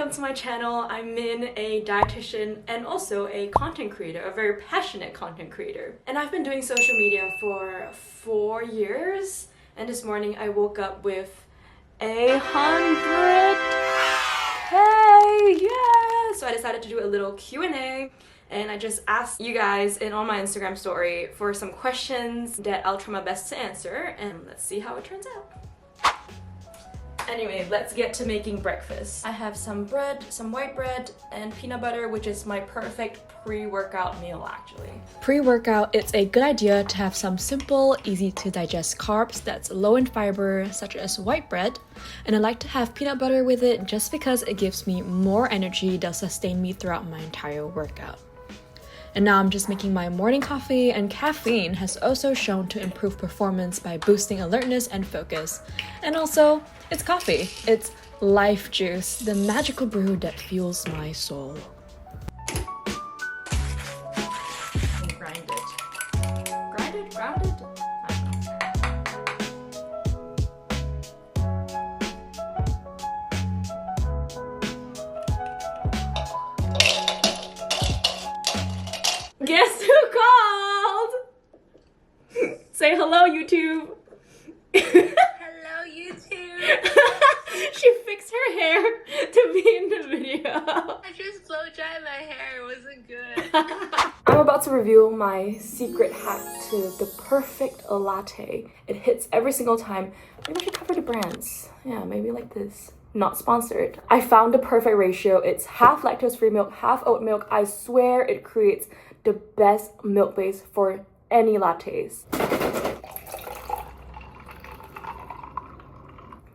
welcome to my channel. I'm Min, a dietitian and also a content creator, a very passionate content creator. And I've been doing social media for 4 years, and this morning I woke up with 100K, yeah! So I decided to do a little Q&A, and I just asked you guys on my Instagram story for some questions that I'll try my best to answer, and let's see how it turns out. Anyway, let's get to making breakfast. I have some bread, some white bread, and peanut butter, which is my perfect pre-workout meal actually. Pre-workout, it's a good idea to have some simple, easy to digest carbs that's low in fiber, such as white bread. And I like to have peanut butter with it just because it gives me more energy that'll sustain me throughout my entire workout. And now I'm just making my morning coffee, and caffeine has also shown to improve performance by boosting alertness and focus. And also, it's coffee. It's life juice, the magical brew that fuels my soul. Grind it. Grind it? Ground it? I don't know. Guess who called? Say hello, YouTube. Hello, YouTube. She fixed her hair to be in the video. I just blow dried my hair. It wasn't good. I'm about to reveal my secret hack to the perfect latte. It hits every single time. Maybe I should cover the brands. Yeah, maybe like this. Not sponsored. I found the perfect ratio. It's half lactose-free milk, half oat milk. I swear it creates the best milk base for any lattes.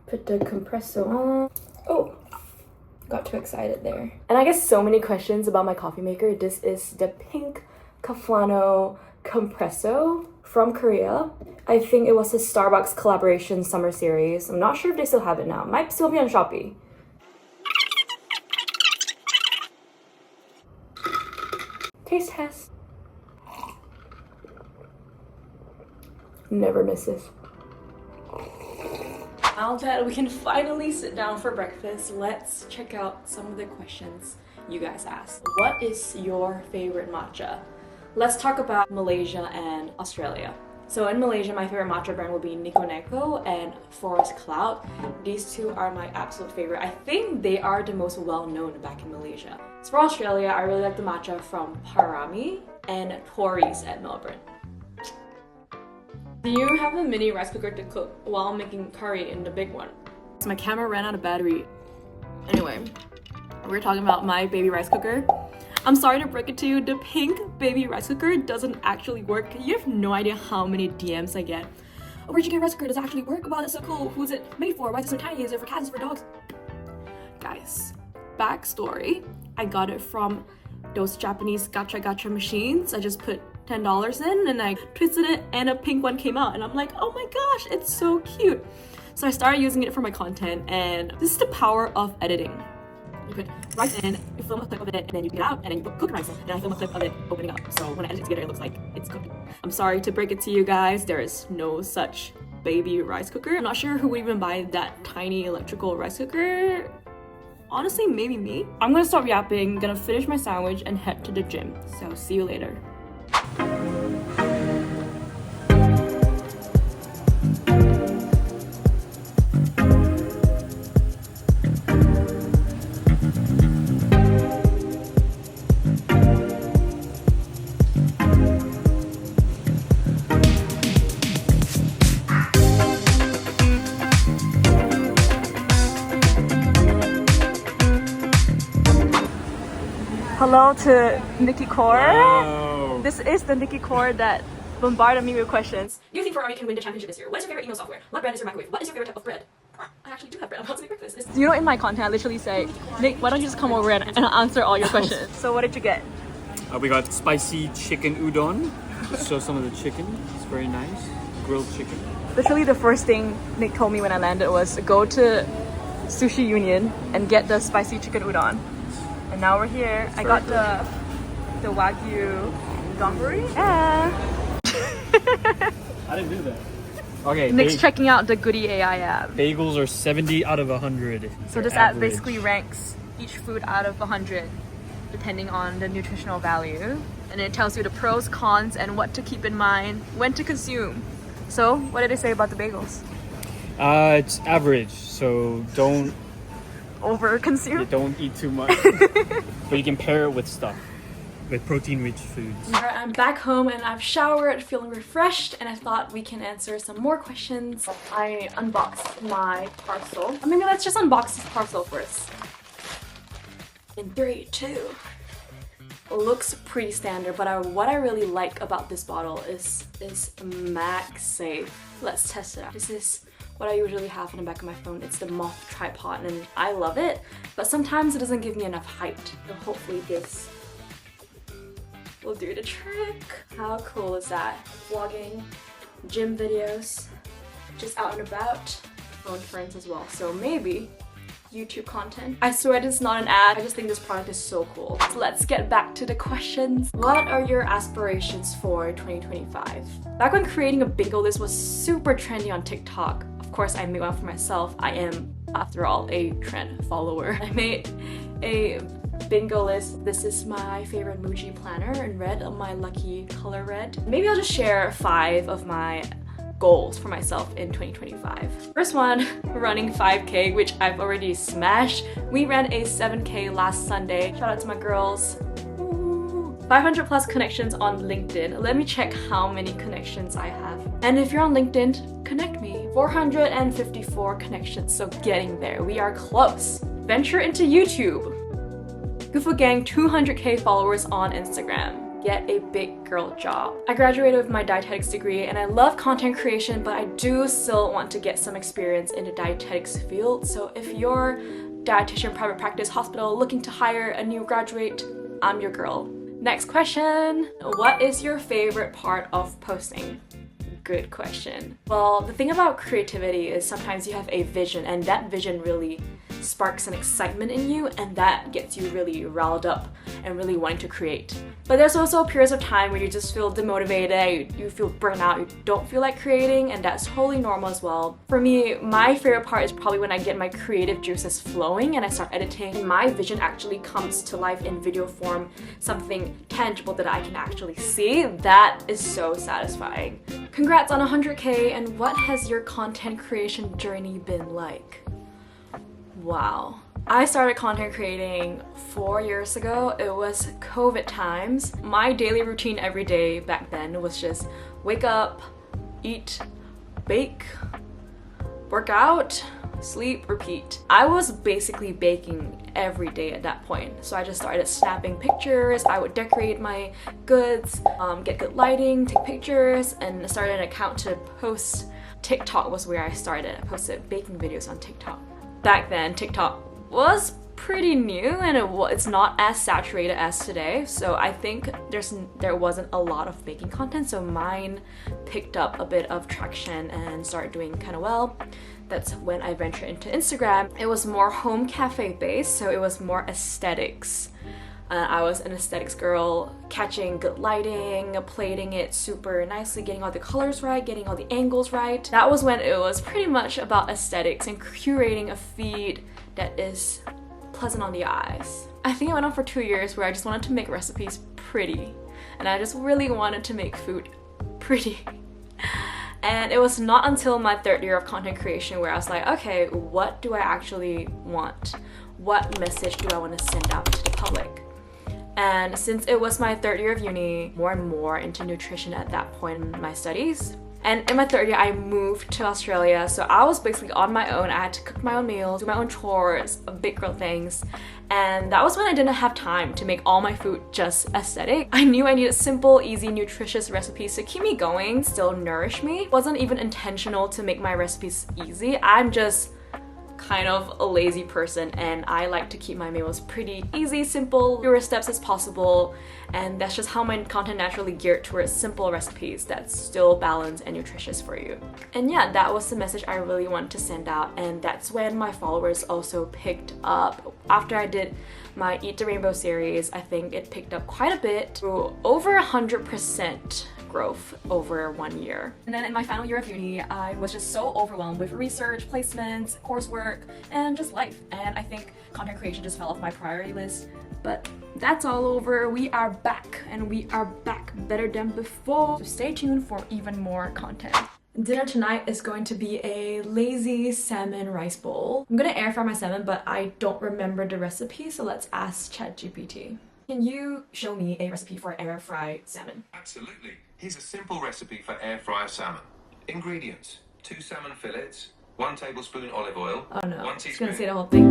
Put the compressor on. Oh, got too excited there. And I get so many questions about my coffee maker. This is the pink Caflano Compresso from Korea. I think it was a Starbucks collaboration summer series. I'm not sure if they still have it now. Might still be on Shopee. Taste test. Never misses. Now that we can finally sit down for breakfast, let's check out some of the questions you guys asked. What is your favorite matcha? Let's talk about Malaysia and Australia. So in Malaysia, my favorite matcha brand would be Nicky and Forest Cloud. These two are my absolute favorite. I think they are the most well-known back in Malaysia. So for Australia, I really like the matcha from Parami and Tories at Melbourne. Do you have a mini rice cooker to cook while making curry in the big one? So my camera ran out of battery. Anyway, we're talking about my baby rice cooker. I'm sorry to break it to you, the pink baby rice cooker doesn't actually work. You have no idea how many DMs I get. Oh, where'd you get a rice cooker? Does it actually work? Wow, that's so cool. Who's it made for? Why is it so tiny? Is it for cats? Is it for dogs? Guys, backstory. I got it from those Japanese gacha machines. I just put $10 in and I twisted it and a pink one came out and I'm like, oh my gosh, it's so cute. So I started using it for my content, and this is the power of editing. You put rice in, you film a clip of it, and then you get it out, and then you put cooked rice in, and I film a clip of it opening up. So when I edit it together, it looks like it's cooked. I'm sorry to break it to you guys, there is no such baby rice cooker. I'm not sure who would even buy that tiny electrical rice cooker. Honestly, maybe me. I'm gonna stop yapping, gonna finish my sandwich and head to the gym. So see you later. Hello to Nicky Core. Wow. This is the Nicky Core that bombarded me with questions. Do you think Ferrari can win the championship this year? What is your favorite email software? What brand is your microwave? What is your favorite type of bread? I actually do have bread. I'm about to make breakfast. You know, in my content, I literally say, Nick, why don't you just come over and answer all your questions? So what did you get? We got spicy chicken udon. Just show some of the chicken. It's very nice. Grilled chicken. Literally the first thing Nick told me when I landed was go to Sushi Union and get the spicy chicken udon. And now we're here. I got the Wagyu donburi. Yeah. I didn't do that. Okay. Nick's checking out the Goody AI app. Bagels are 70 out of 100. So this app basically ranks each food out of 100 depending on the nutritional value, and it tells you the pros, cons, and what to keep in mind when to consume. So what did they say about the bagels? It's average, so don't Overconsume? eat too much. But you can pair it with stuff, with protein-rich foods. Alright, I'm back home and I've showered, feeling refreshed, and I thought we can answer some more questions. I unboxed my parcel. Maybe let's just unbox this parcel first. In 3, 2. Looks pretty standard, but what I really like about this bottle is MagSafe. Let's test it out. This is what I usually have in the back of my phone. It's the moth tripod and I love it, but sometimes it doesn't give me enough height. So hopefully this will do the trick. How cool is that? Vlogging, gym videos, just out and about, phone friends as well. So maybe YouTube content. I swear this is not an ad. I just think this product is so cool. So let's get back to the questions. What are your aspirations for 2025? Back when creating a bingo list was super trendy on TikTok, of course I made one for myself. I am, after all, a trend follower. I made a bingo list. This is my favorite Muji planner in red, my lucky color red. Maybe I'll just share 5 of my goals for myself in 2025. First one, running 5K, which I've already smashed. We ran a 7K last Sunday. Shout out to my girls. 500 plus connections on LinkedIn. Let me check how many connections I have. And if you're on LinkedIn, connect me. 454 connections, so getting there. We are close. Venture into YouTube. Gufu Gang 200k followers on Instagram. Get a big girl job. I graduated with my dietetics degree and I love content creation, but I do still want to get some experience in the dietetics field. So if you're dietitian, private practice, hospital looking to hire a new graduate, I'm your girl. Next question. What is your favorite part of posting? Good question. Well, the thing about creativity is sometimes you have a vision and that vision really sparks an excitement in you and that gets you really riled up and really wanting to create. But there's also periods of time where you just feel demotivated, you feel burnt out, you don't feel like creating, and that's totally normal as well. For me, my favorite part is probably when I get my creative juices flowing and I start editing. My vision actually comes to life in video form, something tangible that I can actually see. That is so satisfying. Congrats on 100k, and what has your content creation journey been like? Wow. I started content creating 4 years ago. It was COVID times. My daily routine every day back then was just wake up, eat, bake, work out, sleep, repeat. I was basically baking every day at that point. So I just started snapping pictures. I would decorate my goods, get good lighting, take pictures, and started an account to post. TikTok was where I started. I posted baking videos on TikTok. Back then, TikTok was pretty new and it's not as saturated as today, so I think there wasn't a lot of baking content, so mine picked up a bit of traction and started doing kind of well. That's when I ventured into Instagram. It was more home cafe based, so it was more aesthetics. I was an aesthetics girl, catching good lighting, plating it super nicely, getting all the colors right, getting all the angles right. That was when it was pretty much about aesthetics and curating a feed that is pleasant on the eyes. I think it went on for 2 years where I just wanted to make recipes pretty, and I just really wanted to make food pretty. And it was not until my 3rd year of content creation where I was like, okay, what do I actually want? What message do I want to send out to the public? And since it was my 3rd year of uni, more and more into nutrition at that point in my studies. And in my 3rd year, I moved to Australia, so I was basically on my own. I had to cook my own meals, do my own chores, big girl things. And that was when I didn't have time to make all my food just aesthetic. I knew I needed simple, easy, nutritious recipes to keep me going, still nourish me. It wasn't even intentional to make my recipes easy. I'm just kind of a lazy person and I like to keep my meals pretty easy, simple, fewer steps as possible, and that's just how my content naturally geared towards simple recipes that's still balanced and nutritious for you. And yeah, that was the message I really wanted to send out, and that's when my followers also picked up. After I did my Eat the Rainbow series, I think it picked up quite a bit, grew over 100% growth over 1 year. And then in my final year of uni, I was just so overwhelmed with research, placements, coursework, and just life. And I think content creation just fell off my priority list. But that's all over. We are back, and we are back better than before. So stay tuned for even more content. Dinner tonight is going to be a lazy salmon rice bowl. I'm gonna air fry my salmon, but I don't remember the recipe, so let's ask ChatGPT. Can you show me a recipe for air fried salmon? Absolutely. Here's a simple recipe for air fryer salmon. Ingredients: 2 salmon fillets, 1 tablespoon olive oil, Oh no, 1 it's teaspoon. gonna say the whole thing.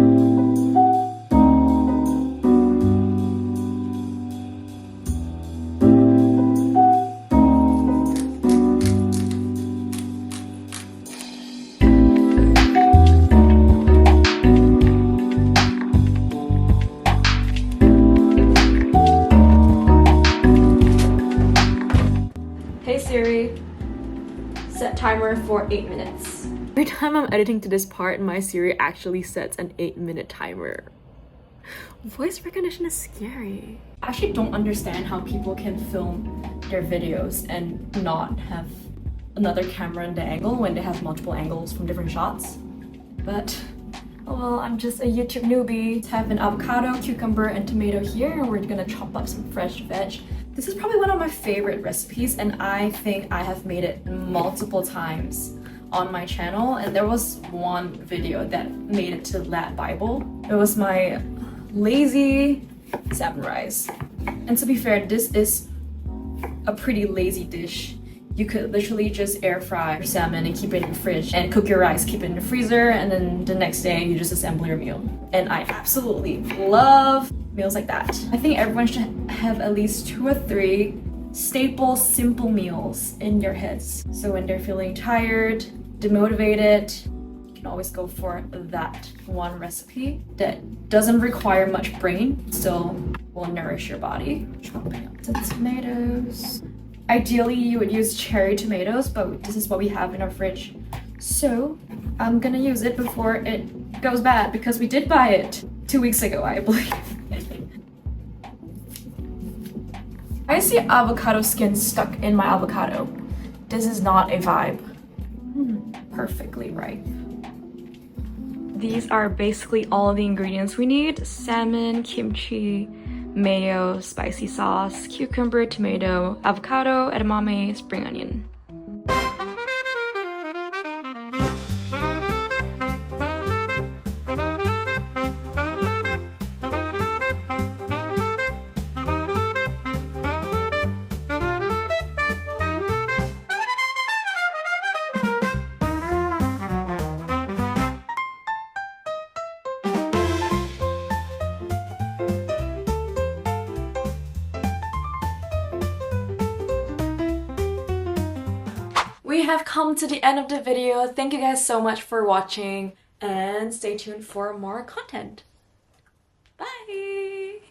Hey Siri, set timer for 8 minutes. Every time I'm editing to this part, my Siri actually sets an 8-minute timer. Voice recognition is scary. I actually don't understand how people can film their videos and not have another camera in the angle when they have multiple angles from different shots. But, oh well, I'm just a YouTube newbie. Let's have an avocado, cucumber, and tomato here, and we're gonna chop up some fresh veg. This is probably one of my favorite recipes, and I think I have made it multiple times on my channel, and there was one video that made it to that Bible. It was my lazy salmon rice. And to be fair, this is a pretty lazy dish. You could literally just air fry your salmon and keep it in the fridge, and cook your rice, keep it in the freezer, and then the next day you just assemble your meal. And I absolutely love meals like that. I think everyone should have at least 2 or 3 staple, simple meals in their heads. So when they're feeling tired, demotivated, you can always go for that one recipe that doesn't require much brain, still will nourish your body. Chopping up the tomatoes. Ideally, you would use cherry tomatoes, but this is what we have in our fridge. So I'm gonna use it before it goes bad, because we did buy it 2 weeks ago, I believe. I see avocado skin stuck in my avocado. This is not a vibe. Perfectly right. These are basically all the ingredients we need: salmon, kimchi, mayo, spicy sauce, cucumber, tomato, avocado, edamame, spring onion. We have come to the end of the video. Thank you guys so much for watching, and stay tuned for more content. Bye!